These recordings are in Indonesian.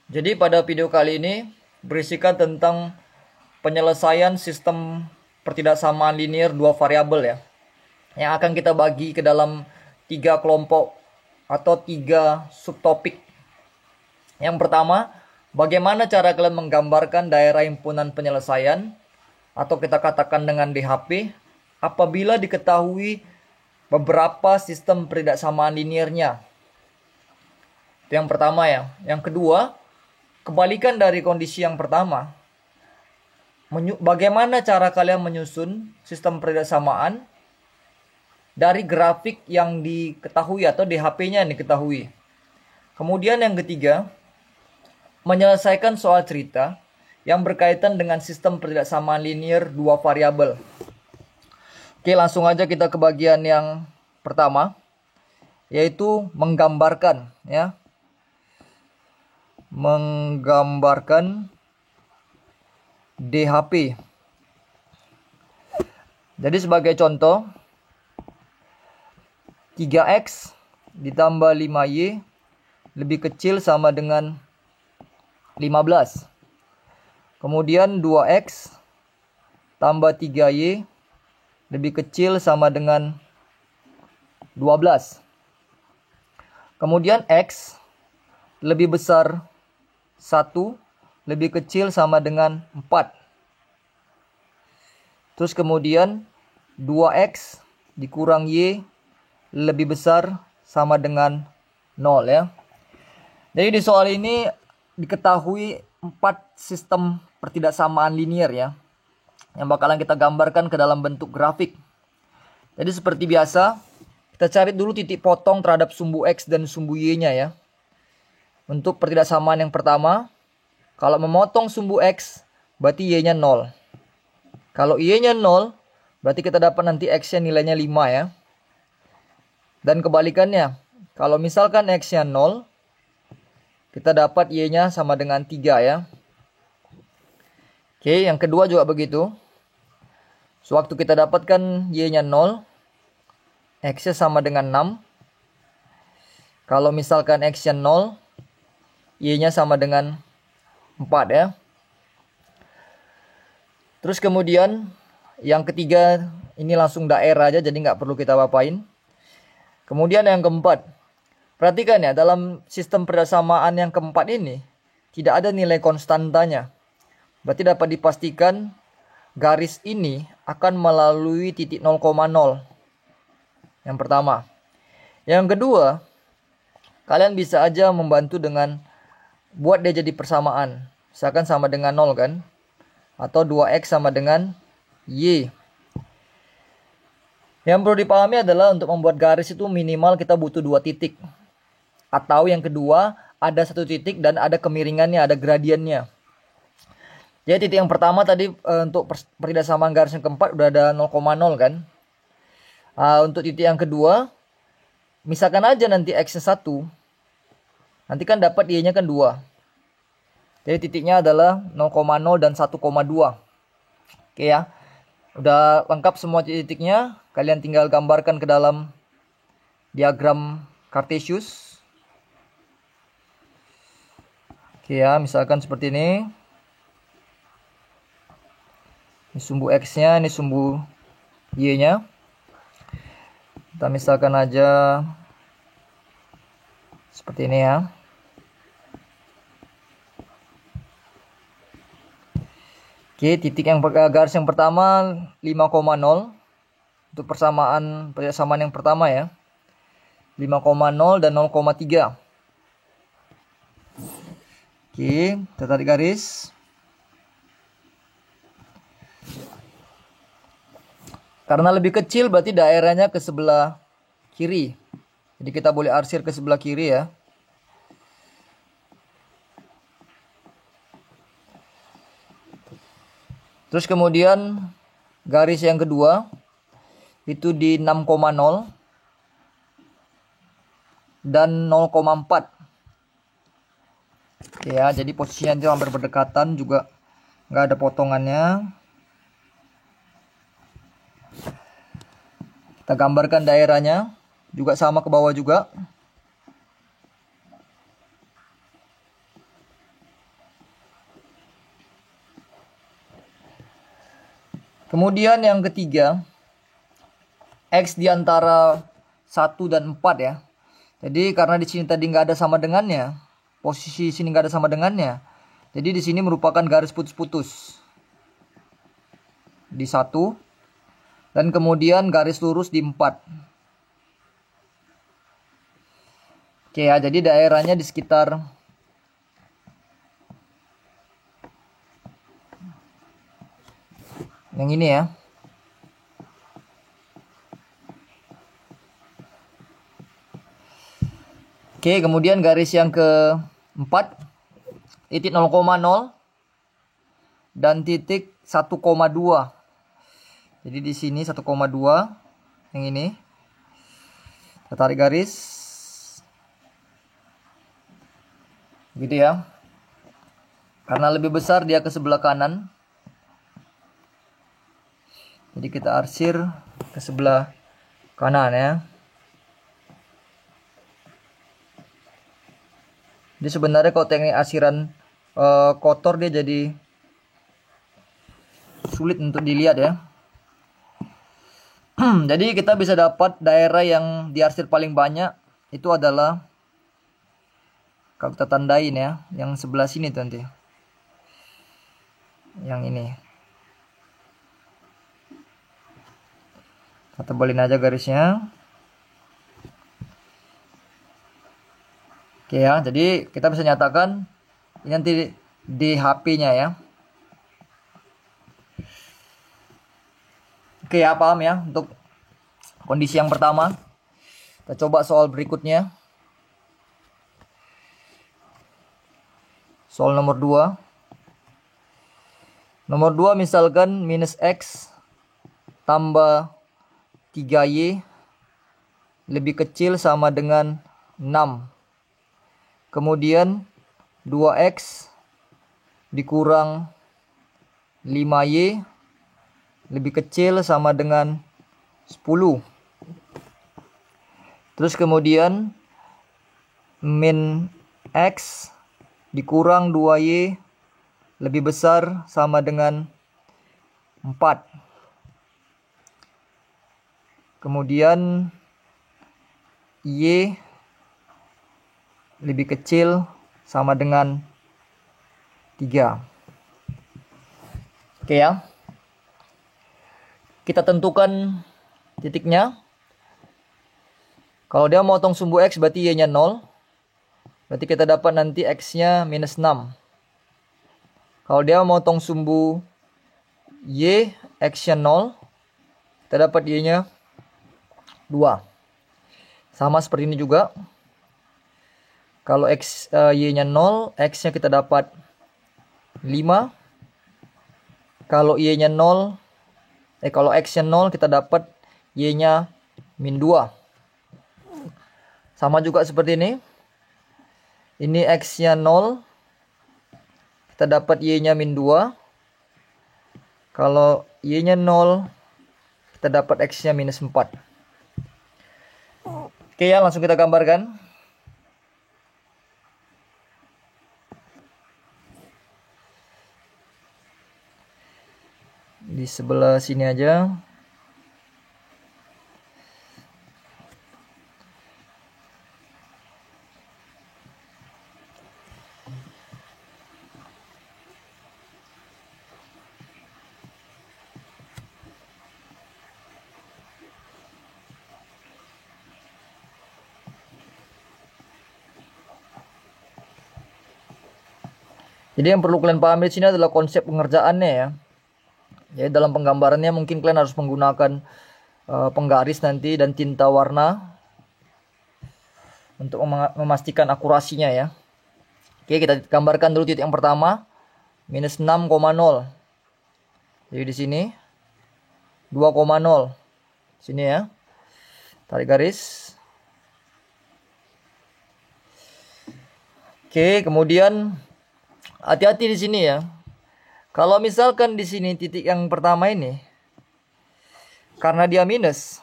Jadi pada video kali ini berisikan tentang penyelesaian sistem pertidaksamaan linear dua variabel ya, yang akan kita bagi ke dalam 3 kelompok atau 3 subtopik. Yang pertama, bagaimana cara kalian menggambarkan daerah himpunan penyelesaian atau kita katakan dengan DHP apabila diketahui beberapa sistem pertidaksamaan linearnya. Itu yang pertama ya. Yang kedua, kebalikan dari kondisi yang pertama. Bagaimana cara kalian menyusun sistem pertidaksamaan dari grafik yang diketahui atau DHP-nya yang diketahui. Kemudian yang ketiga, menyelesaikan soal cerita yang berkaitan dengan sistem pertidaksamaan linear dua variabel. Oke, langsung aja kita ke bagian yang pertama, yaitu menggambarkan ya. Menggambarkan DHP. Jadi sebagai contoh, 3x ditambah 5y lebih kecil sama dengan 15. Kemudian 2x tambah 3y lebih kecil sama dengan 12. Kemudian x lebih besar 1 lebih kecil sama dengan 4. Terus kemudian 2x dikurang y lebih besar sama dengan 0 ya. Jadi di soal ini diketahui 4 sistem pertidaksamaan linear ya, yang bakalan kita gambarkan ke dalam bentuk grafik. Jadi seperti biasa, kita cari dulu titik potong terhadap sumbu x dan sumbu y-nya ya. Untuk pertidaksamaan yang pertama, kalau memotong sumbu x, berarti y-nya 0. Kalau y-nya 0, berarti kita dapat nanti x-nya nilainya 5 ya. Dan kebalikannya, kalau misalkan x-nya 0, kita dapat y-nya sama dengan 3 ya. Oke, yang kedua juga begitu. Sewaktu kita dapatkan y-nya 0, x-nya sama dengan 6. Kalau misalkan x-nya 0, y-nya sama dengan 4 ya. Terus kemudian yang ketiga, ini langsung daerah aja, jadi nggak perlu kita apain. Kemudian yang keempat, perhatikan ya, dalam sistem persamaan yang keempat ini tidak ada nilai konstantanya. Berarti dapat dipastikan garis ini akan melalui titik 0,0. Yang pertama. Yang kedua, kalian bisa aja membantu dengan buat dia jadi persamaan. Misalkan sama dengan 0 kan. Atau 2x sama dengan y. Yang perlu dipahami adalah untuk membuat garis itu minimal kita butuh 2 titik. Atau yang kedua, ada 1 titik dan ada kemiringannya, ada gradiennya. Jadi titik yang pertama tadi untuk pertidaksamaan garis yang keempat udah ada 0,0 kan. Untuk titik yang kedua, misalkan aja nanti x-nya 1. Nanti kan dapat y-nya kan 2. Jadi titiknya adalah 0,0 dan 1,2. Oke ya. Udah lengkap semua titiknya. Kalian tinggal gambarkan ke dalam diagram Cartesius. Oke ya, misalkan seperti ini. Ini sumbu x-nya, ini sumbu y-nya. Kita misalkan aja seperti ini ya. Oke, titik yang garis yang pertama 5,0 untuk persamaan yang pertama ya. 5,0 dan 0,3. Oke, kita tarik garis. Karena lebih kecil berarti daerahnya ke sebelah kiri. Jadi kita boleh arsir ke sebelah kiri ya. Terus kemudian garis yang kedua itu di 6,0 dan 0,4. Oke ya, jadi posisinya itu hampir berdekatan, juga nggak ada potongannya. Kita gambarkan daerahnya, juga sama ke bawah juga. Kemudian yang ketiga, X di antara 1 dan 4 ya. Jadi karena di sini tadi nggak ada sama dengannya, posisi sini nggak ada sama dengannya. Jadi di sini merupakan garis putus-putus di 1 dan kemudian garis lurus di 4. Oke ya, jadi daerahnya di sekitar yang ini ya. Oke, kemudian garis yang keempat, titik 0,0 dan titik 1,2. Jadi di sini 1,2 yang ini. Kita tarik garis. Gitu ya. Karena lebih besar dia ke sebelah kanan. Jadi kita arsir ke sebelah kanan ya. Jadi sebenarnya kalau teknik arsiran kotor dia jadi sulit untuk dilihat ya. Jadi kita bisa dapat daerah yang diarsir paling banyak itu adalah, kalau kita tandain ya, yang sebelah sini tuh nanti. Yang ini. Kita tebalin aja garisnya. Oke ya, jadi kita bisa nyatakan ini nanti di HP-nya ya. Oke ya, paham ya untuk kondisi yang pertama. Kita coba soal berikutnya. Soal nomor 2. Nomor 2 misalkan minus X tambah 3Y lebih kecil sama dengan 6. Kemudian 2X dikurang 5Y lebih kecil sama dengan 10. Terus kemudian min X dikurang 2Y lebih besar sama dengan 4. Kemudian Y lebih kecil sama dengan 3. Oke ya. Kita tentukan titiknya. Kalau dia motong sumbu X berarti Y-nya 0. Berarti kita dapat nanti X-nya minus 6. Kalau dia motong sumbu Y, X-nya 0. Kita dapat Y-nya 2. Sama seperti ini juga. Kalau Y-nya 0, X-nya kita dapat 5. Kalau Y-nya 0, kalau X-nya 0, kita dapat Y-nya min 2. Sama juga seperti ini. Ini X-nya 0. Kita dapat Y-nya min 2. Kalau Y-nya 0, kita dapat X-nya minus 4. Oke ya, langsung kita gambarkan. Di sebelah sini aja. Jadi yang perlu kalian pahami di sini adalah konsep pengerjaannya ya. Jadi dalam penggambarannya mungkin kalian harus menggunakan penggaris nanti dan tinta warna untuk memastikan akurasinya ya. Oke, kita gambarkan dulu titik yang pertama, minus 6,0. Jadi di sini 2,0. Sini ya. Tarik garis. Oke, kemudian hati-hati di sini ya. Kalau misalkan di sini titik yang pertama ini, karena dia minus,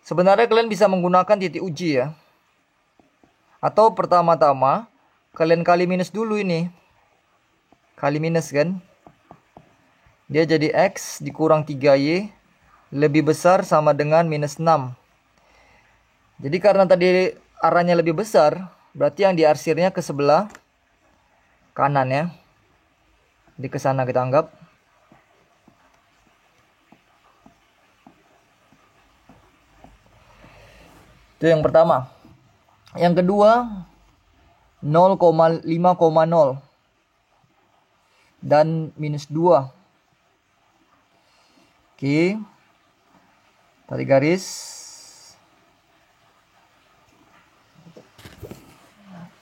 sebenarnya kalian bisa menggunakan titik uji ya. Atau pertama-tama kalian kali minus dulu ini. Kali minus kan. dia jadi X dikurang 3Y lebih besar sama dengan minus 6. Jadi karena tadi arahnya lebih besar, berarti yang diarsirnya ke sebelah kanan ya. Jadi ke sana kita anggap. Itu yang pertama. Yang kedua 0,5,0 dan minus 2. Oke. Tarik garis.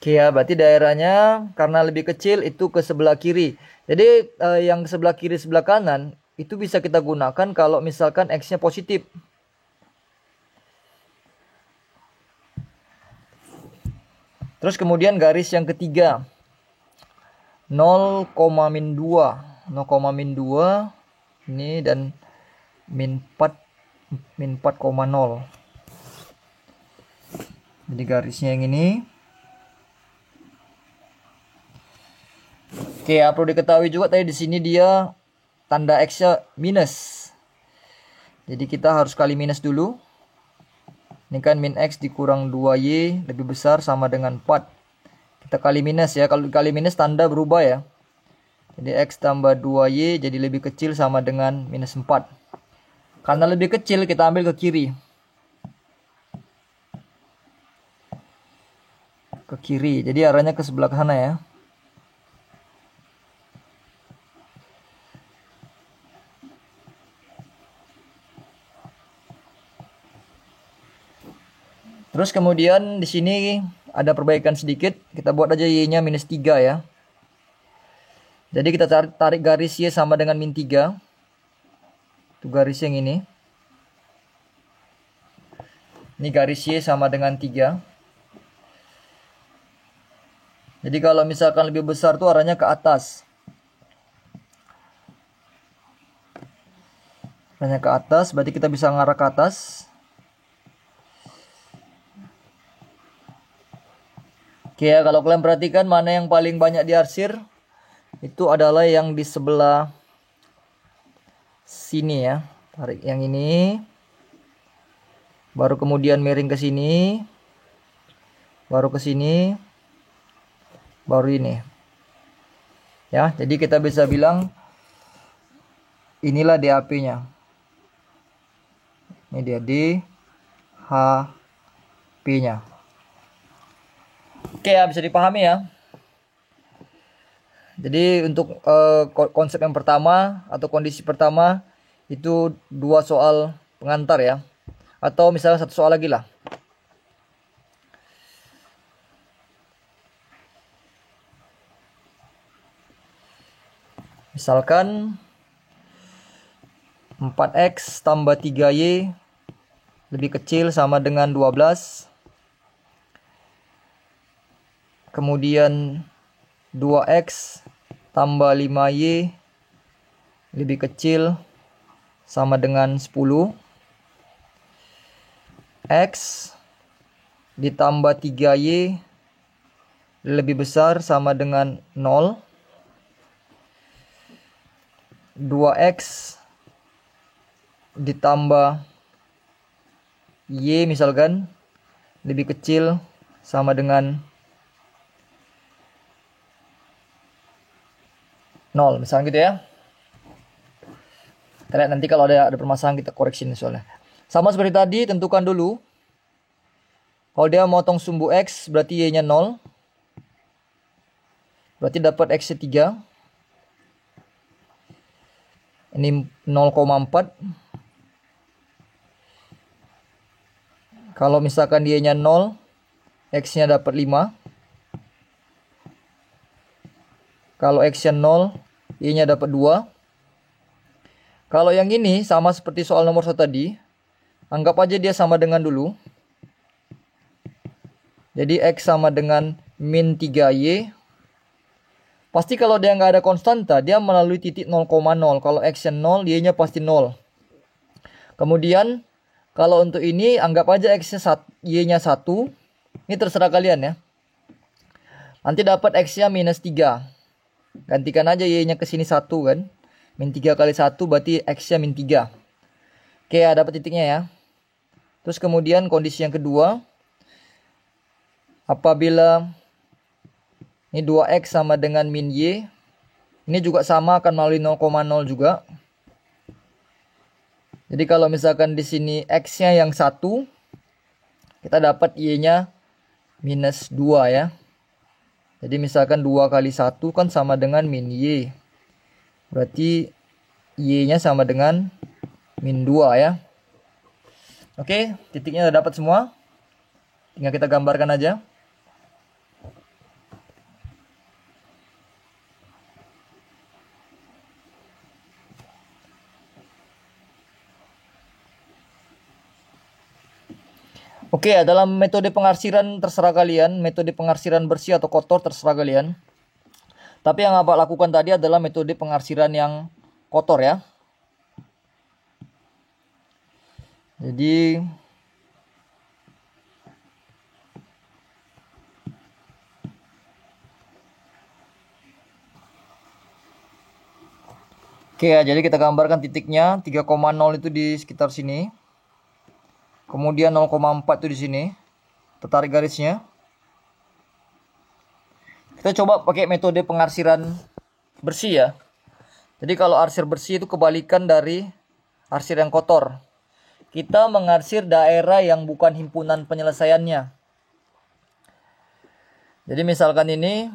Oke ya, berarti daerahnya karena lebih kecil itu ke sebelah kiri. Jadi yang sebelah kiri sebelah kanan itu bisa kita gunakan kalau misalkan X-nya positif. Terus kemudian garis yang ketiga 0, min 2 ini dan min 4,0. Jadi garisnya yang ini. Oke ya, perlu diketahui juga tadi di sini dia tanda X-nya minus. Jadi kita harus kali minus dulu. Ini kan min X dikurang 2Y lebih besar sama dengan 4. Kita kali minus ya. Kalau dikali minus tanda berubah ya. Jadi X tambah 2Y jadi lebih kecil sama dengan minus 4. Karena lebih kecil kita ambil ke kiri. Ke kiri. Jadi arahnya ke sebelah sana ya. Terus kemudian di sini ada perbaikan sedikit. Kita buat aja Y-nya minus 3 ya. Jadi kita tarik garis Y sama dengan min 3. Itu garis yang ini. Ini garis Y sama dengan 3. Jadi kalau misalkan lebih besar tuh arahnya ke atas. Arahnya ke atas, berarti kita bisa ngarah ke atas. Oke ya, kalau kalian perhatikan mana yang paling banyak diarsir, itu adalah yang di sebelah sini ya. Tarik yang ini. Baru kemudian miring ke sini. Baru ke sini. Baru ini. Ya, jadi kita bisa bilang inilah DAP-nya. Ini dia DHP-nya. Oke ya, bisa dipahami ya. Jadi untuk konsep yang pertama atau kondisi pertama itu 2 soal pengantar ya. Atau misalnya 1 soal lagi lah. Misalkan 4X tambah 3Y lebih kecil sama dengan 12. Kemudian 2X tambah 5Y lebih kecil sama dengan 10. X ditambah 3Y lebih besar sama dengan 0. 2X ditambah Y misalkan lebih kecil sama dengan 0 misalnya gitu ya. Kita lihat nanti kalau ada permasalahan kita koreksi soalnya. Sama seperti tadi, tentukan dulu. Kalau dia motong sumbu X berarti Y-nya 0. Berarti dapat X-nya 3. Ini 0,4. Kalau misalkan Y-nya 0, X-nya dapat 5. Kalau X-nya 0, Y-nya dapat 2. Kalau yang ini sama seperti soal nomor 1 tadi, anggap aja dia sama dengan dulu. Jadi X sama dengan min 3Y. Pasti kalau dia nggak ada konstanta, dia melalui titik 0,0. Kalau X-nya 0, Y-nya pasti 0. Kemudian, kalau untuk ini, anggap aja X-nya Y-nya 1. Ini terserah kalian ya. Nanti dapat X-nya minus 3. Gantikan aja Y-nya ke sini 1 kan. Min 3 kali 1 berarti X-nya min 3. Oke ya, dapat titiknya ya. Terus kemudian kondisi yang kedua, apabila ini 2X sama dengan min Y, ini juga sama akan melalui 0,0 juga. Jadi kalau misalkan di sini X-nya yang 1, kita dapat Y-nya minus 2 ya. Jadi misalkan 2 kali 1 kan sama dengan min Y. Berarti Y-nya sama dengan min 2 ya. Oke, titiknya udah dapat semua. Tinggal kita gambarkan aja. Oke, dalam metode pengarsiran terserah kalian, metode pengarsiran bersih atau kotor terserah kalian. Tapi yang Abah lakukan tadi adalah metode pengarsiran yang kotor ya. Jadi oke ya, jadi kita gambarkan titiknya 3,0 itu di sekitar sini. Kemudian 0,4 itu di sini. Kita tarik garisnya. Kita coba pakai metode pengarsiran bersih ya. Jadi kalau arsir bersih itu kebalikan dari arsir yang kotor. Kita mengarsir daerah yang bukan himpunan penyelesaiannya. Jadi misalkan ini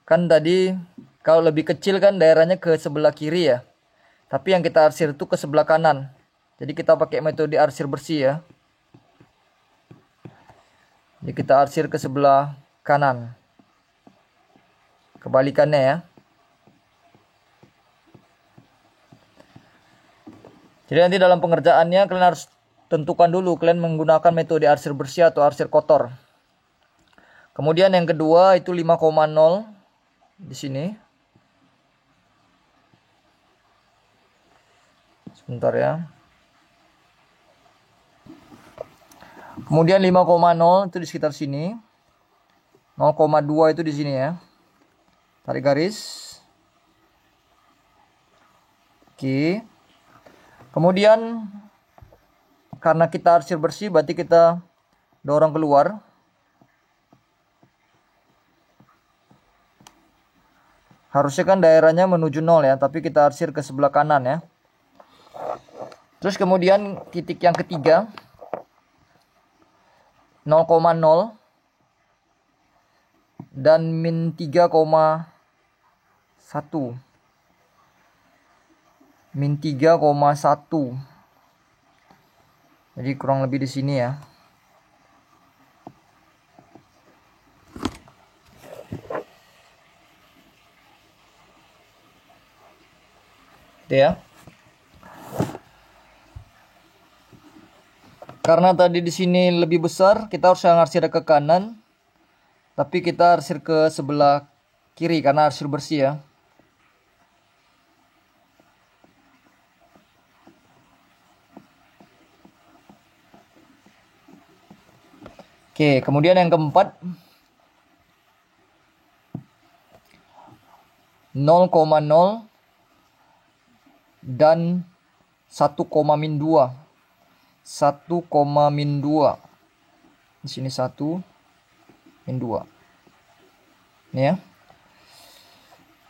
kan tadi kalau lebih kecil kan daerahnya ke sebelah kiri ya. Tapi yang kita arsir itu ke sebelah kanan. Jadi kita pakai metode arsir bersih ya. Jadi kita arsir ke sebelah kanan. Kebalikannya ya. Jadi nanti dalam pengerjaannya kalian harus tentukan dulu kalian menggunakan metode arsir bersih atau arsir kotor. Kemudian yang kedua itu 5,0 di sini. Sebentar ya. Kemudian 5,0 itu di sekitar sini. 0,2 itu di sini ya. Tarik garis. Oke. Kemudian karena kita arsir bersih berarti kita dorong keluar. Harusnya kan daerahnya menuju 0 ya, tapi kita arsir ke sebelah kanan ya. Terus kemudian titik yang ketiga 0,0 dan min 3,1. Min 3,1. Jadi kurang lebih di sini ya. Itu ya. Karena tadi di sini lebih besar, kita harus arsir ke kanan. Tapi kita arsir ke sebelah kiri karena arsir bersih ya. Oke, kemudian yang keempat 0,0 dan 1,-2. 1,-2. Di sini 1,-2. Ini ya.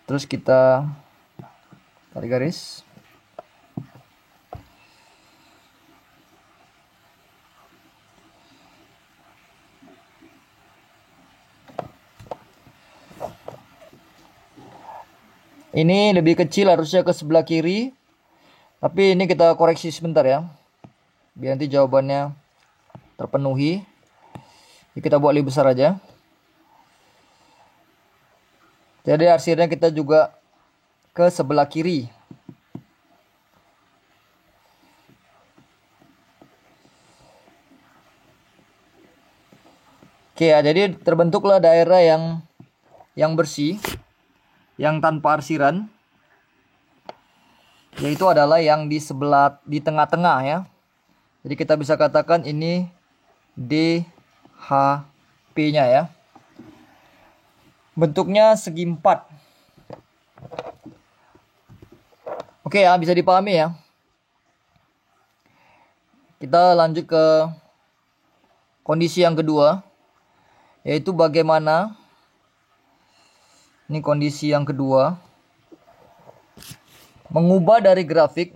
Terus kita tarik garis. Ini lebih kecil harusnya ke sebelah kiri. Tapi ini kita koreksi sebentar ya. Biar nanti jawabannya terpenuhi. Jadi kita buat lebih besar aja. Jadi arsirnya kita juga ke sebelah kiri. Oke ya, jadi terbentuklah daerah yang bersih, yang tanpa arsiran. Yaitu adalah yang di sebelah, di tengah-tengah ya. Jadi kita bisa katakan ini DHP-nya ya. Bentuknya segi 4. Oke ya, bisa dipahami ya. Kita lanjut ke kondisi yang kedua, yaitu bagaimana ini kondisi yang kedua mengubah dari grafik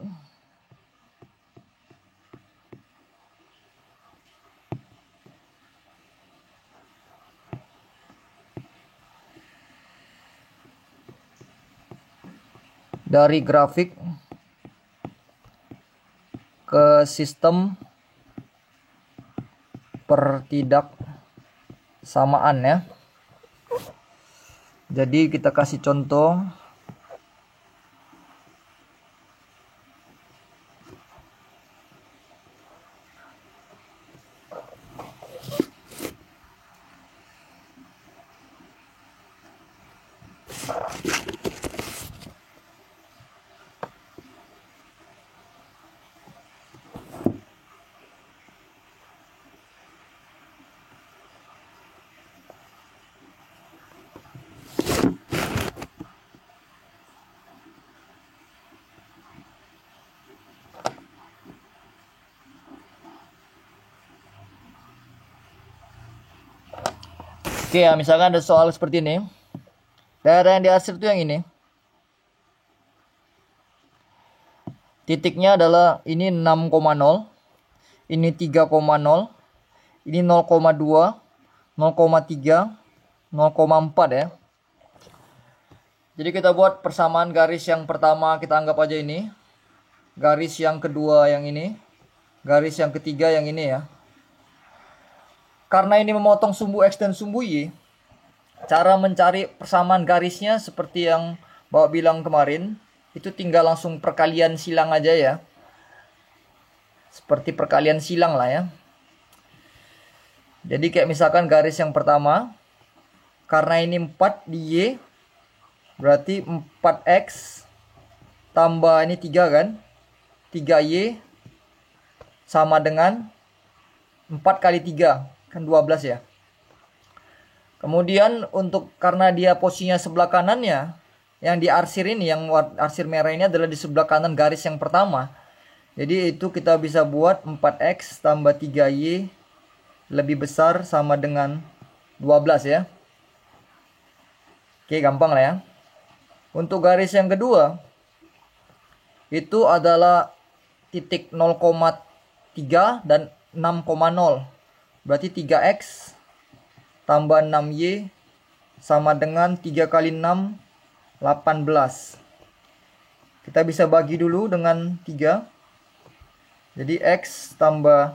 ke sistem pertidaksamaan ya. Jadi kita kasih contoh. Oke ya, misalkan ada soal seperti ini. Daerah yang diarsir itu yang ini. Titiknya adalah ini 6,0, ini 3,0, ini 0,2, 0,3, 0,4 ya. Jadi kita buat persamaan garis yang pertama, kita anggap aja ini. Garis yang kedua yang ini. Garis yang ketiga yang ini ya. Karena ini memotong sumbu X dan sumbu Y, cara mencari persamaan garisnya seperti yang Bapak bilang kemarin, itu tinggal langsung perkalian silang aja ya. Seperti perkalian silang lah ya. Jadi kayak misalkan garis yang pertama, karena ini 4 di Y, berarti 4X tambah ini 3 kan. 3Y sama dengan 4 kali 3. Kan 12 ya. Kemudian untuk karena dia posisinya sebelah kanannya, yang diarsir ini, yang arsir merah ini adalah di sebelah kanan garis yang pertama. Jadi itu kita bisa buat 4X tambah 3Y lebih besar sama dengan 12 ya. Oke, gampang lah ya. Untuk garis yang kedua, itu adalah titik 0,3 dan 6,0. Berarti 3X tambah 6Y sama dengan 3 kali 6, 18. Kita bisa bagi dulu dengan 3. Jadi X tambah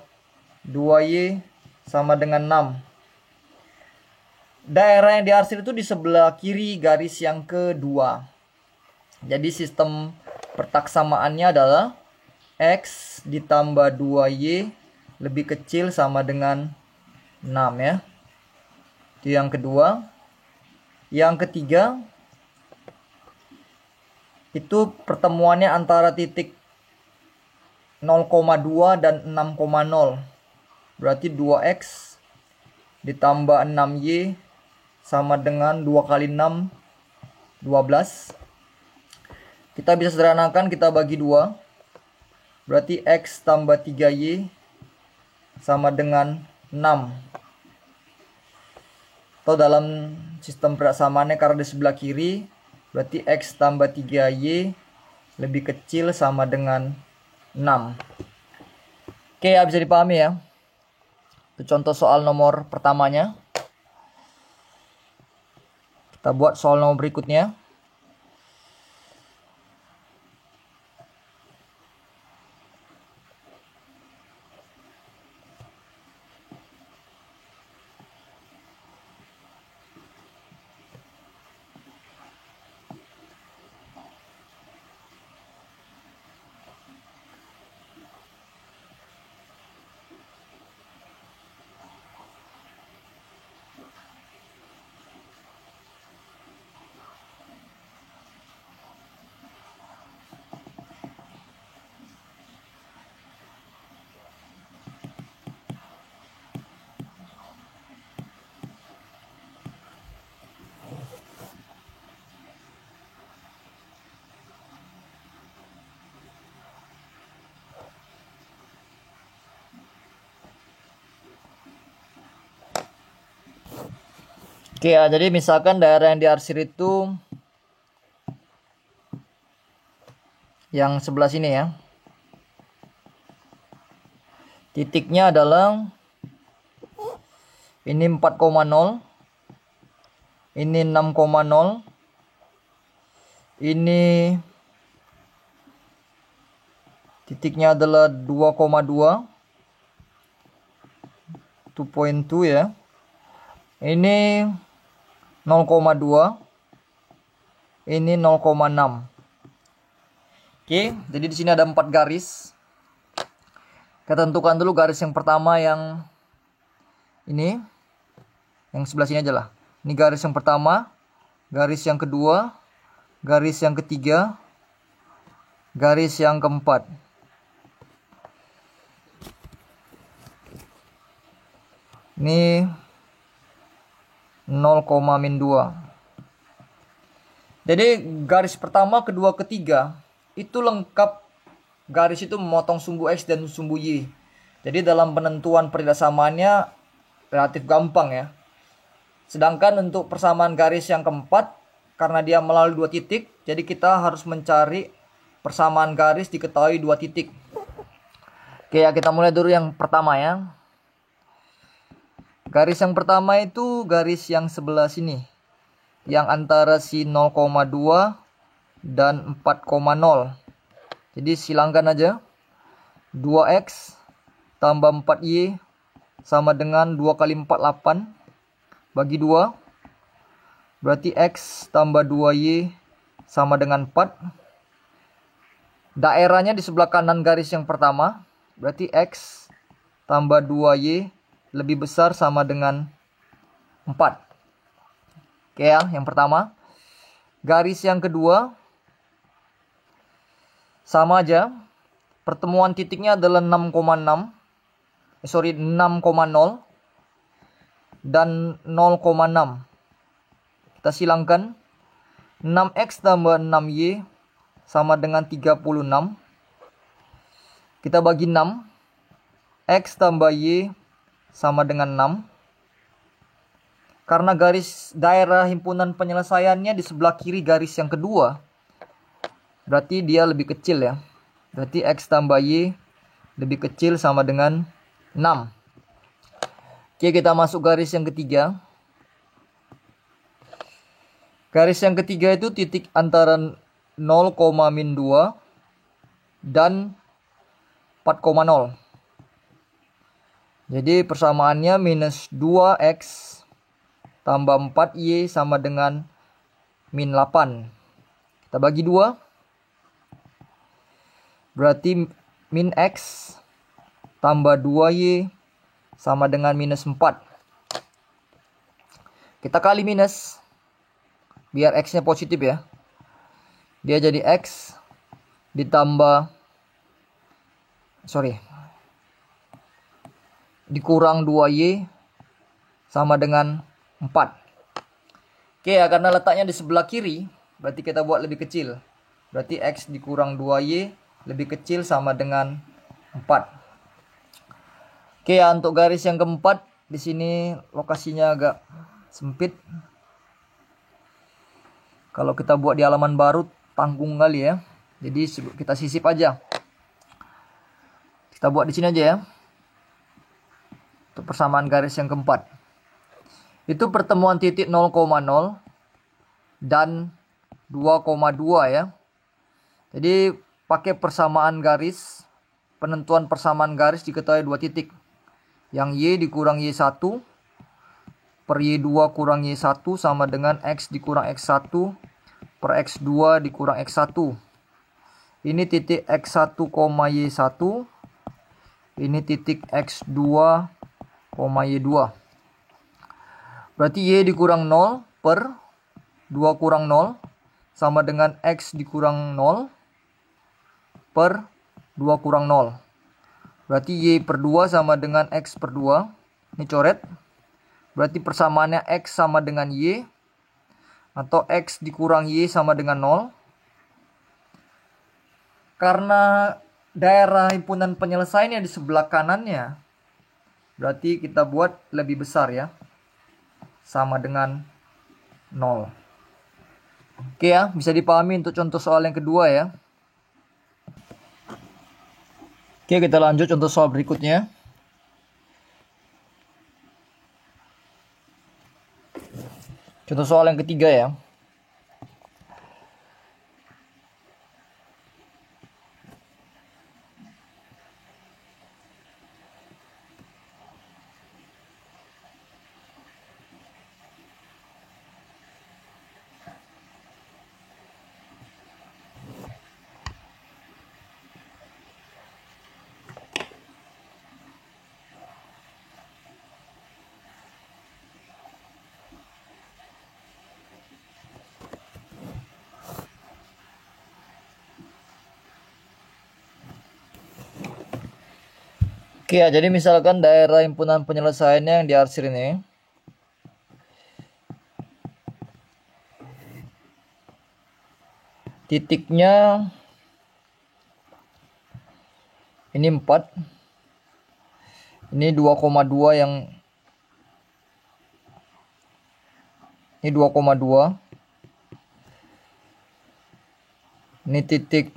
2Y sama dengan 6. Daerah yang diarsir itu di sebelah kiri garis yang kedua. Jadi sistem pertaksamaannya adalah X ditambah 2Y lebih kecil sama dengan 6 ya. Itu yang kedua. Yang ketiga, itu pertemuannya antara titik 0,2 dan 6,0. Berarti 2X ditambah 6Y sama dengan 2 kali 6, 12. Kita bisa sederhanakan, kita bagi 2. Berarti X tambah 3Y sama dengan 6. Atau dalam sistem persamaannya karena di sebelah kiri, berarti X tambah 3Y lebih kecil sama dengan 6. Oke ya, bisa dipahami ya. Itu contoh soal nomor pertamanya. Kita buat soal nomor berikutnya. Oke ya, jadi misalkan daerah yang diarsir itu yang sebelah sini ya. Titiknya adalah ini 4,0, ini 6,0, ini titiknya adalah 2,2, 2.2 ya. Ini 0,2, ini 0,6. Oke, jadi di sini ada 4 garis. Kita tentukan dulu garis yang pertama yang ini, yang sebelah sini aja lah. Ini garis yang pertama, garis yang kedua, garis yang ketiga, garis yang keempat. Ini 0,-2. Jadi garis pertama, kedua, ketiga itu lengkap. Garis itu memotong sumbu X dan sumbu Y. Jadi dalam penentuan peridasamaannya relatif gampang ya. Sedangkan untuk persamaan garis yang keempat, karena dia melalui 2 titik, jadi kita harus mencari persamaan garis diketahui 2 titik. Oke ya, kita mulai dulu yang pertama ya. Garis yang pertama itu garis yang sebelah sini, yang antara si 0,2 dan 4,0. Jadi silangkan aja. 2X tambah 4Y sama dengan 2 kali 4, 8. Bagi 2. Berarti X tambah 2Y sama dengan 4. Daerahnya di sebelah kanan garis yang pertama. Berarti X tambah 2Y lebih besar sama dengan 4. Oke ya, yang pertama. Garis yang kedua sama aja. Pertemuan titiknya adalah 6,0 dan 0,6. Kita silangkan. 6X tambah 6Y sama dengan 36. Kita bagi 6. X tambah Y sama dengan 6. Karena garis daerah himpunan penyelesaiannya di sebelah kiri garis yang kedua, berarti dia lebih kecil ya. Berarti X tambah Y lebih kecil sama dengan 6. Oke, kita masuk garis yang ketiga. Garis yang ketiga itu titik antara 0,-2 dan 4,0. Jadi persamaannya minus 2X tambah 4Y sama dengan min 8. Kita bagi 2. Berarti min X tambah 2Y sama dengan minus 4. Kita kali minus. Biar X-nya positif ya. Dia jadi X ditambah dikurang 2Y sama dengan 4. Oke ya, karena letaknya di sebelah kiri, berarti kita buat lebih kecil. Berarti X dikurang 2Y lebih kecil sama dengan 4. Oke ya, untuk garis yang keempat, di sini lokasinya agak sempit. Kalau kita buat di halaman baru, tanggung kali ya. Jadi kita sisip aja. Kita buat di sini aja ya. Untuk persamaan garis yang keempat. Itu pertemuan titik 0,0 dan 2,2 ya. Jadi pakai persamaan garis, penentuan persamaan garis diketahui 2 titik. Yang Y dikurang Y1 per Y2 kurang Y1 sama dengan X dikurang X1 per X2 dikurang X1. Ini titik X1, Y1. Ini titik X2, Y2. Berarti Y dikurang 0 per 2 kurang 0 sama dengan X dikurang 0 per 2 kurang 0. Berarti Y per 2 sama dengan X per 2. Ini coret. Berarti persamaannya X sama dengan Y. Atau X dikurang Y sama dengan 0. Karena daerah himpunan penyelesaiannya di sebelah kanannya, berarti kita buat lebih besar ya. Sama dengan 0. Oke ya, bisa dipahami untuk contoh soal yang kedua ya. Oke, kita lanjut contoh soal berikutnya. Contoh soal yang ketiga ya. Oke ya, jadi misalkan daerah himpunan penyelesaiannya yang diarsir ini. Titiknya ini 4. Ini 2,2 yang ini 2,2. Ini titik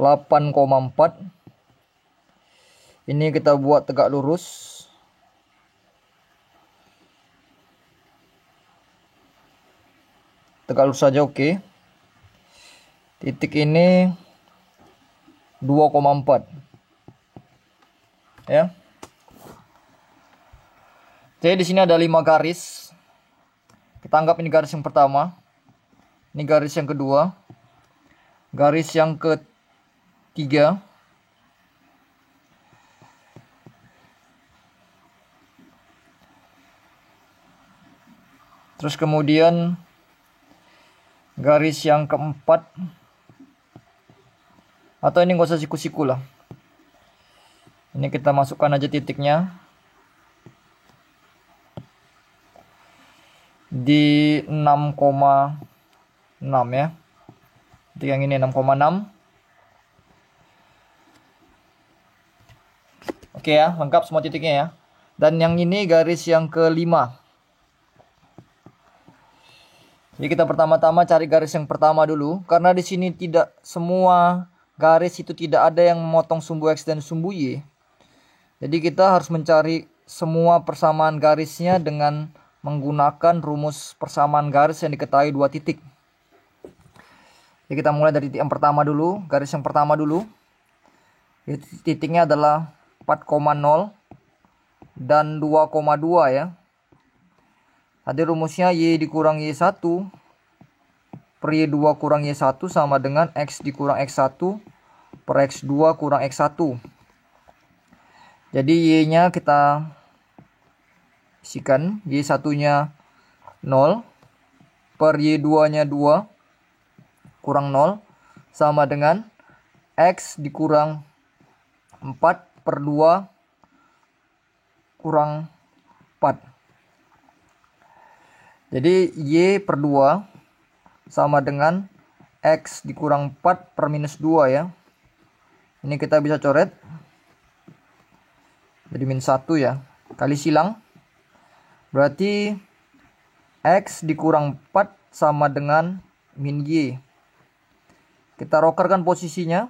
8,4. Ini kita buat tegak lurus. Tegak lurus saja, oke. Titik ini 2,4. Ya. Jadi di sini ada 5 garis. Kita anggap ini garis yang pertama. Ini garis yang kedua. Garis yang ketiga. Terus kemudian garis yang keempat. Atau ini nggak usah siku-siku lah. Ini kita masukkan aja titiknya. Di 6,6 ya. Titik yang ini 6,6. Oke ya, lengkap semua titiknya ya. Dan yang ini garis yang kelima. Jadi kita pertama-tama cari garis yang pertama dulu, karena di sini tidak semua garis itu tidak ada yang memotong sumbu X dan sumbu Y. Jadi kita harus mencari semua persamaan garisnya dengan menggunakan rumus persamaan garis yang diketahui 2 titik. Jadi kita mulai dari titik yang pertama dulu, garis yang pertama dulu. Jadi titiknya adalah 4,0 dan 2,2 ya. Tadi rumusnya Y dikurang Y1 per Y2 kurang Y1 sama dengan X dikurang X1 per X2 kurang X1. Jadi Y-nya kita isikan. Y1-nya 0 per Y2-nya 2 kurang 0 sama dengan X dikurang 4 per 2 kurang 4. Jadi Y per 2 sama dengan X dikurang 4 per minus 2 ya. Ini kita bisa coret. Jadi min 1 ya. Kali silang. Berarti X dikurang 4 sama dengan min Y. Kita rokerkan posisinya.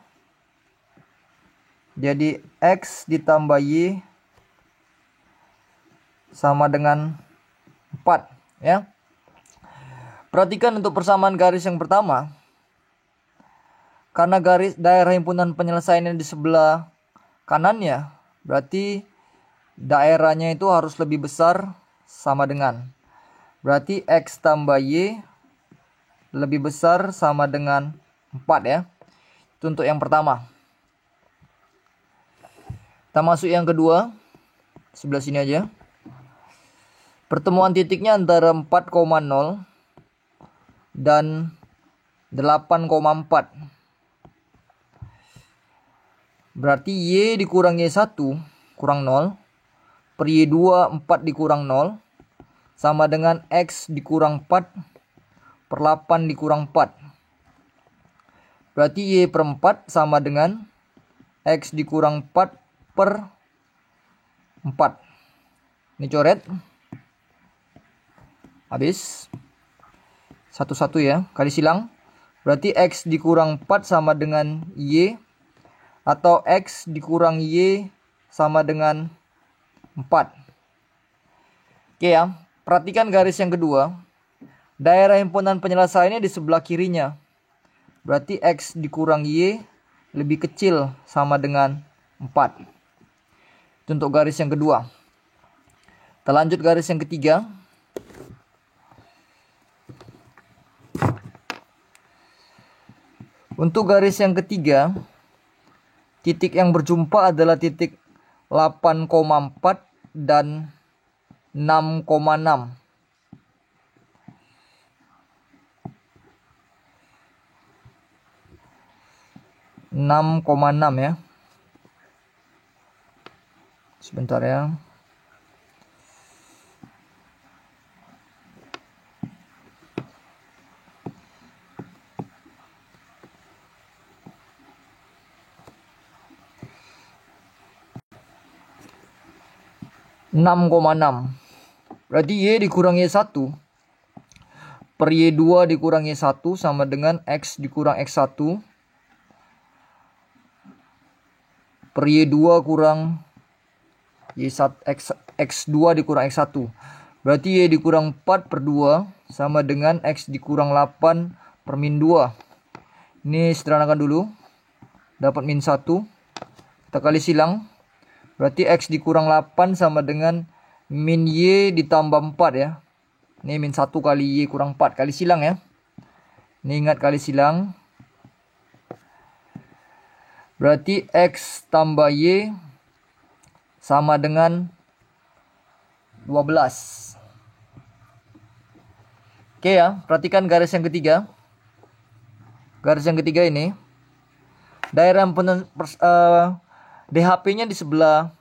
Jadi X ditambah Y sama dengan 4 ya. Perhatikan untuk persamaan garis yang pertama. Karena garis daerah himpunan penyelesaiannya di sebelah kanannya, berarti daerahnya itu harus lebih besar sama dengan. Berarti X tambah Y lebih besar sama dengan 4 ya. Itu untuk yang pertama. Kita masuk yang kedua. Sebelah sini aja. Pertemuan titiknya antara 4,0 dan 8,4. Berarti Y dikurang Y1 kurang 0 per Y2 4 dikurang 0 sama dengan X dikurang 4 per 8 dikurang 4. Berarti Y per 4 sama dengan X dikurang 4 per 4. Ini coret. Habis. 1 ya, kali silang. Berarti X dikurang 4 sama dengan Y, atau X dikurang Y sama dengan 4. Oke ya, perhatikan garis yang kedua. Daerah himpunan penyelesaiannya di sebelah kirinya. Berarti X dikurang Y lebih kecil sama dengan 4. Itu untuk garis yang kedua. Kita lanjut garis yang ketiga. Untuk garis yang ketiga, titik yang berjumpa adalah titik 8,4 dan 6,6. Ya. Sebentar ya. (6,6). Berarti Y dikurang Y1 per Y2 dikurang Y1 sama dengan X dikurang X1 per Y2 kurang Y1, X2 dikurang X1. Berarti Y dikurang 4 per 2 sama dengan X dikurang 8 per min 2. Ini sederhanakan dulu. Dapat min 1. Kita kali silang. Berarti X dikurang 8 sama dengan min Y ditambah 4 ya. Ini min 1 kali Y kurang 4. Kali silang ya. Ini ingat kali silang. Berarti X tambah Y sama dengan 12. Oke ya, perhatikan garis yang ketiga. Garis yang ketiga ini. Daerah DHP-nya di sebelah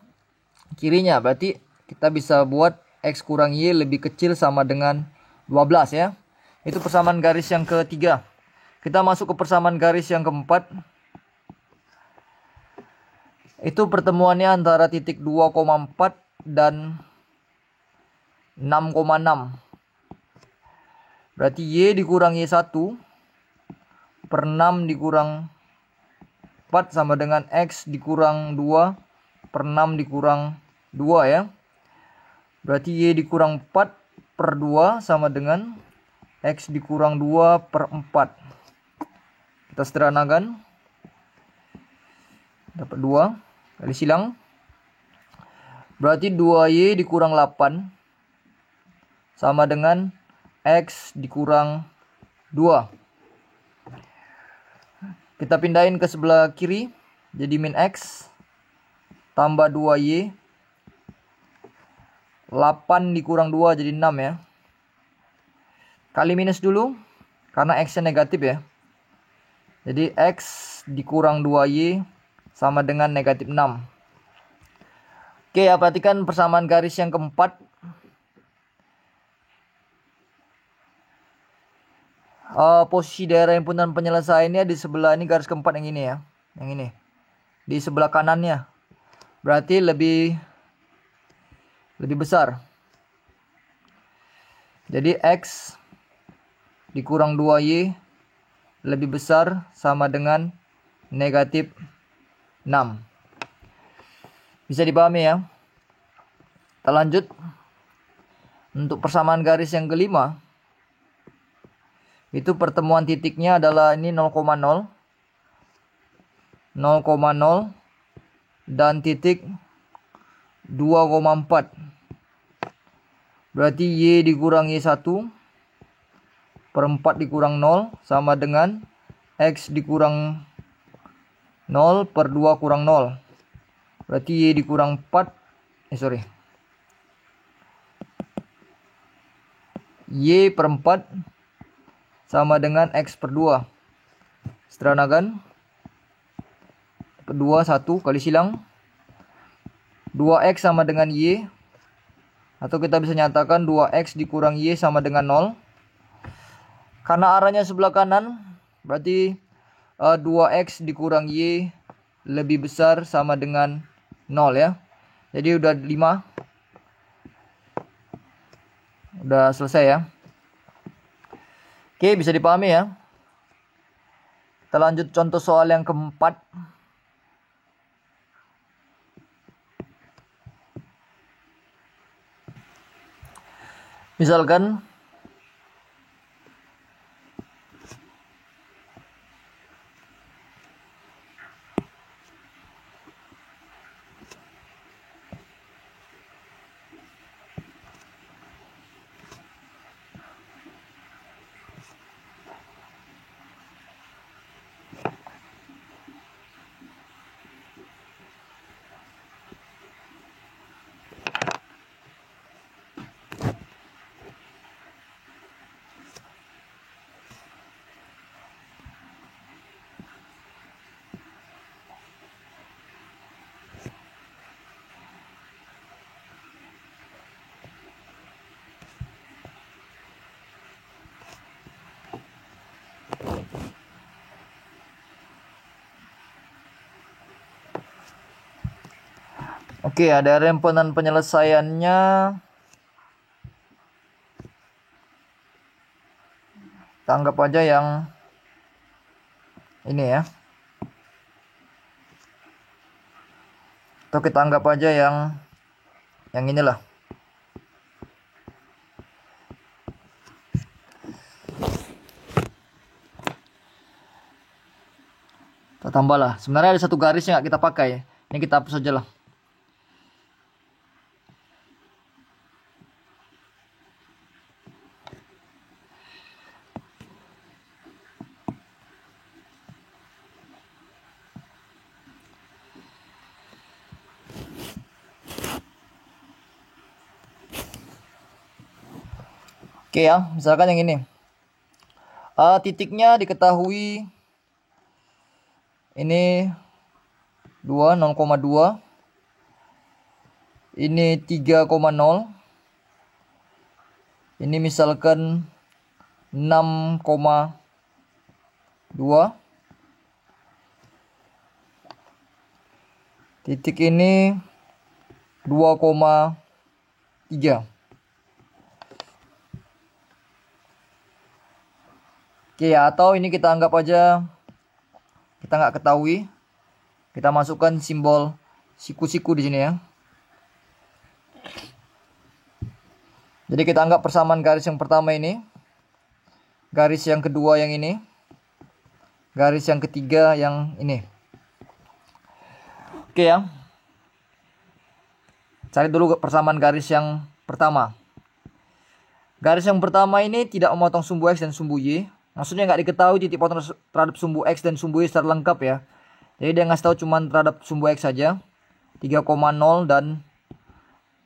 kirinya. Berarti kita bisa buat X kurang Y lebih kecil sama dengan 12 ya. Itu persamaan garis yang ketiga. Kita masuk ke persamaan garis yang keempat. Itu pertemuannya antara titik 2,4 dan 6,6. Berarti Y dikurang Y1 per 6 dikurang 4 sama dengan X dikurang 2 per 6 dikurang 2 ya. Berarti Y dikurang 4 per 2 sama dengan X dikurang 2 per 4. Kita sederhanakan. Dapat 2. Kali silang. Berarti 2Y dikurang 8 sama dengan X dikurang 2. Kita pindahin ke sebelah kiri. Jadi min X tambah 2Y. 8 dikurang 2 jadi 6 ya. Kali minus dulu. Karena X-nya negatif ya. Jadi X dikurang 2Y sama dengan negatif 6. Oke ya, perhatikan persamaan garis yang keempat. Posisi daerah himpunan penyelesaiannya di sebelah ini, garis keempat yang ini ya. Yang ini. Di sebelah kanannya. Berarti lebih besar. Jadi X dikurang 2Y lebih besar sama dengan negatif 6. Bisa dipahami ya. Kita lanjut. Untuk persamaan garis yang kelima. Itu pertemuan titiknya adalah ini 0,0. 0,0 dan titik 2,4. Berarti Y dikurang Y1 per 4 dikurang 0 sama dengan X dikurang 0 per 2 kurang 0. Berarti Y dikurang 4. Y per 4 sama dengan X per 2. Sederhanakan. Kedua 1 kali silang. 2X sama dengan Y. Atau kita bisa nyatakan 2X dikurang Y sama dengan 0. Karena arahnya sebelah kanan. Berarti 2X dikurang Y lebih besar sama dengan 0 ya. Jadi udah 5. Udah selesai ya. Oke, bisa dipahami ya. Kita lanjut contoh soal yang keempat. Misalkan oke, ada remponan penyelesaiannya. Kita anggap aja yang ini ya. Atau kita anggap aja yang inilah. Kita tambahlah. Sebenarnya ada satu garis yang nggak kita pakai. Ini kita hapus saja lah. Oke ya, misalkan yang ini. Titiknya diketahui ini 0,2. Ini 3,0. Ini misalkan 6,2. Titik ini 2,3. Oke ya, atau ini kita anggap aja kita nggak ketahui. Kita masukkan simbol siku-siku di sini ya. Jadi kita anggap persamaan garis yang pertama ini, garis yang kedua yang ini, garis yang ketiga yang ini. Oke ya. Cari dulu persamaan garis yang pertama. Garis yang pertama ini tidak memotong sumbu X dan sumbu Y. Maksudnya nggak diketahui titik potong terhadap sumbu X dan sumbu Y secara lengkap ya. Jadi dia ngasih tahu cuma terhadap sumbu X saja. 3,0 dan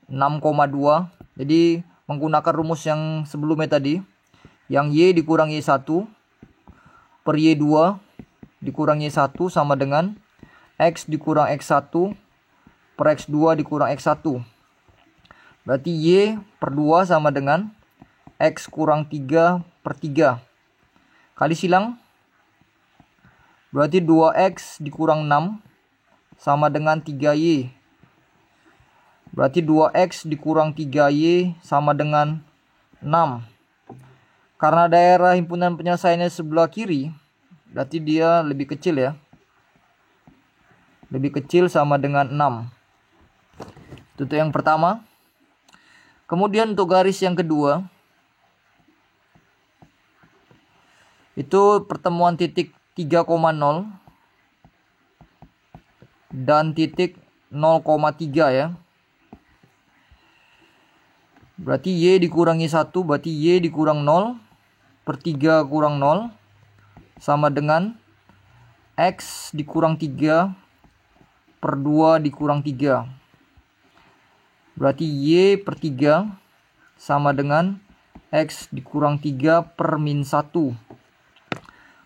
6,2. Jadi menggunakan rumus yang sebelumnya tadi. Yang Y dikurang Y1 per Y2 dikurang Y1 sama dengan X dikurang X1 per X2 dikurang X1. Berarti Y per 2 sama dengan X kurang 3 per 3. Kali silang. Berarti 2X dikurang 6 sama dengan 3Y. Berarti 2X dikurang 3Y sama dengan 6. Karena daerah himpunan penyelesaiannya sebelah kiri, berarti dia lebih kecil ya. Lebih kecil sama dengan 6. Itu tuh yang pertama. Kemudian untuk garis yang kedua, itu pertemuan titik 3,0 dan titik 0,3 ya. Berarti Y dikurangi 1, berarti Y dikurang 0 per 3 kurang 0 sama dengan X dikurang 3 per 2 dikurang 3. Berarti Y per 3 sama dengan X dikurang 3 per min 1.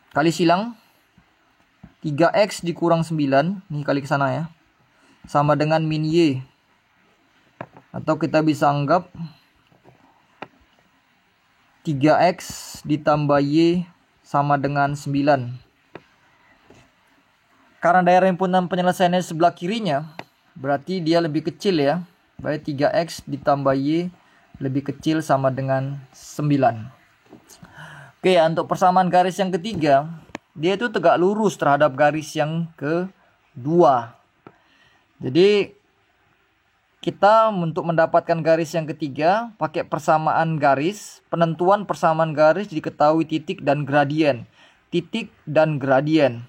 Kali silang. 3X dikurang 9. Ini kali ke sana ya. Sama dengan min Y. Atau kita bisa anggap 3X ditambah Y sama dengan 9. Karena daerah himpunan penyelesaiannya sebelah kirinya, berarti dia lebih kecil ya. Berarti 3X ditambah Y lebih kecil sama dengan 9. Oke ya, untuk persamaan garis yang ketiga, dia itu tegak lurus terhadap garis yang kedua. Jadi kita untuk mendapatkan garis yang ketiga pakai persamaan garis. Penentuan persamaan garis diketahui titik dan gradien. Titik dan gradien.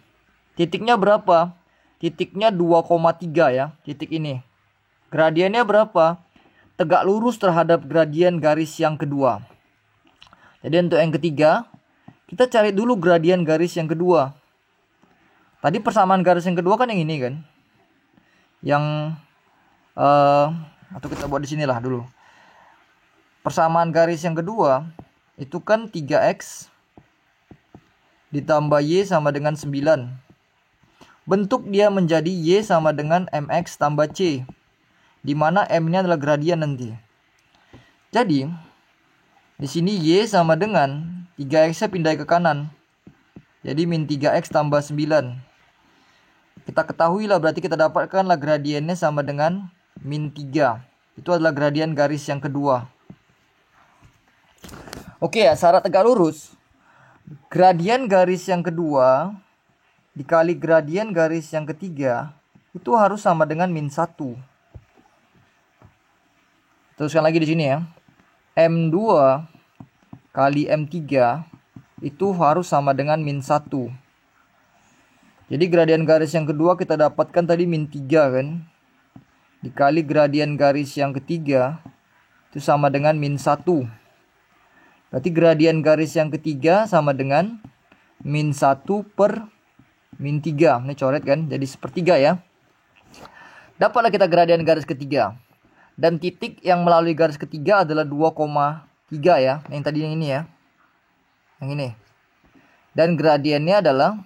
Titiknya berapa? Titiknya 2,3 ya, titik ini. Gradiennya berapa? Tegak lurus terhadap gradien garis yang kedua. Jadi untuk yang ketiga, kita cari dulu gradien garis yang kedua. Tadi persamaan garis yang kedua kan yang ini kan. Yang atau kita buat di sinilah dulu. Persamaan garis yang kedua itu kan 3x ditambah y sama dengan 9. Bentuk dia menjadi y sama dengan mx tambah c, di mana m ini adalah gradien nanti. Jadi di sini y sama dengan 3x nya pindah ke kanan. Jadi min 3x tambah 9. Kita ketahui lah, berarti kita dapatkan lah gradiennya sama dengan min 3. Itu adalah gradien garis yang kedua. Oke ya, syarat tegak lurus. Gradien garis yang kedua dikali gradien garis yang ketiga itu harus sama dengan min 1. Teruskan lagi di sini ya. M2 kali M3 itu harus sama dengan min 1. Jadi gradien garis yang kedua kita dapatkan tadi min 3 kan. Dikali gradien garis yang ketiga itu sama dengan min 1. Berarti gradien garis yang ketiga sama dengan min 1 per min 3. Ini coret kan, jadi sepertiga ya. Dapatlah kita gradien garis ketiga. Dan titik yang melalui garis ketiga adalah 2,3 ya. Yang tadi yang ini ya. Yang ini. Dan gradiennya adalah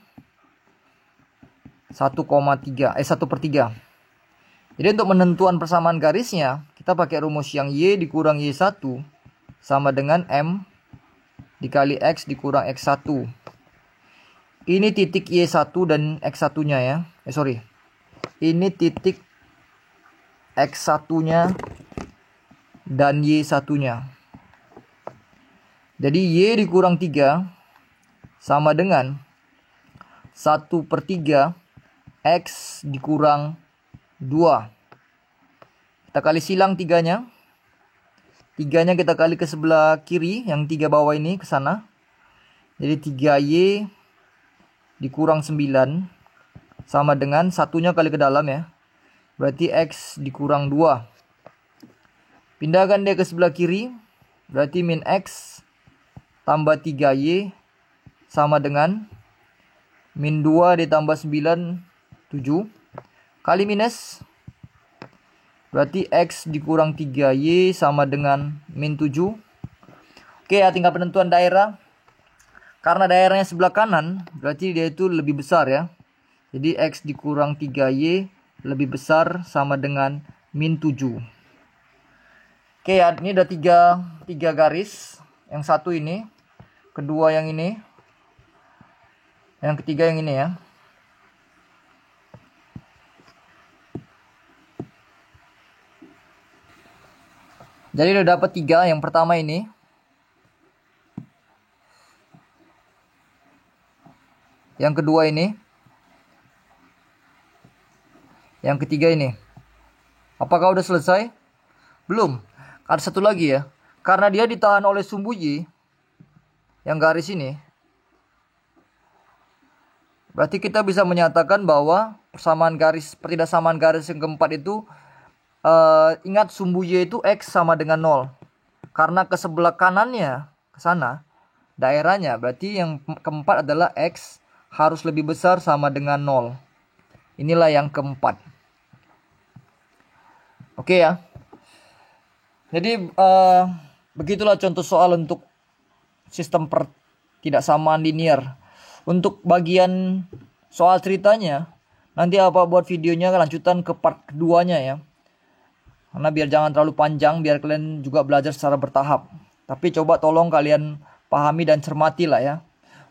1,3. 1/3. Jadi untuk menentuan persamaan garisnya, kita pakai rumus yang y dikurang y1 sama dengan m dikali x dikurang x1. Ini titik y1 dan x1-nya ya. Ini titik x1-nya dan y1-nya. Jadi y dikurang 3 sama dengan 1/3 x dikurang 2. Kita kali silang 3-nya. 3-nya kita kali ke sebelah kiri, yang 3 bawah ini ke sana. Jadi 3y dikurang 9 sama dengan 1-nya kali ke dalam ya. Berarti x dikurang 2. Pindahkan dia ke sebelah kiri. Berarti min x tambah 3y sama dengan min 2 ditambah 9, 7. Kali minus. Berarti x dikurang 3y sama dengan min 7. Oke ya, tinggal penentuan daerah. Karena daerahnya sebelah kanan, berarti dia itu lebih besar ya. Jadi x dikurang 3y lebih besar sama dengan min 7. Oke ya, ini ada 3 garis. Yang satu ini, kedua yang ini, yang ketiga yang ini ya. Jadi udah dapat 3. Yang pertama ini. Yang kedua ini. Yang ketiga ini. Apakah udah selesai? Belum. Ada satu lagi ya. Karena dia ditahan oleh sumbu Y. Yang garis ini. Berarti kita bisa menyatakan bahwa pertidaksamaan garis yang keempat itu, ingat sumbu Y itu X sama dengan 0. Karena ke sebelah kanannya, ke sana, daerahnya, berarti yang keempat adalah X harus lebih besar sama dengan 0. Inilah yang keempat. Oke ya. Jadi begitulah contoh soal untuk sistem pertidaksamaan linear. Untuk bagian soal ceritanya, nanti apa buat videonya lanjutan ke part keduanya ya. Karena biar jangan terlalu panjang, biar kalian juga belajar secara bertahap. Tapi coba tolong kalian pahami dan cermati lah ya.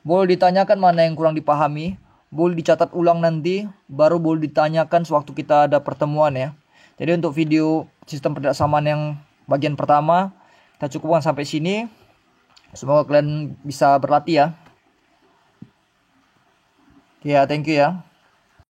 Boleh ditanyakan mana yang kurang dipahami, boleh dicatat ulang nanti, baru boleh ditanyakan sewaktu kita ada pertemuan ya. Jadi untuk video sistem pertidaksamaan yang bagian pertama, kita cukupkan sampai sini. Semoga kalian bisa berlatih ya. Oke ya, thank you ya.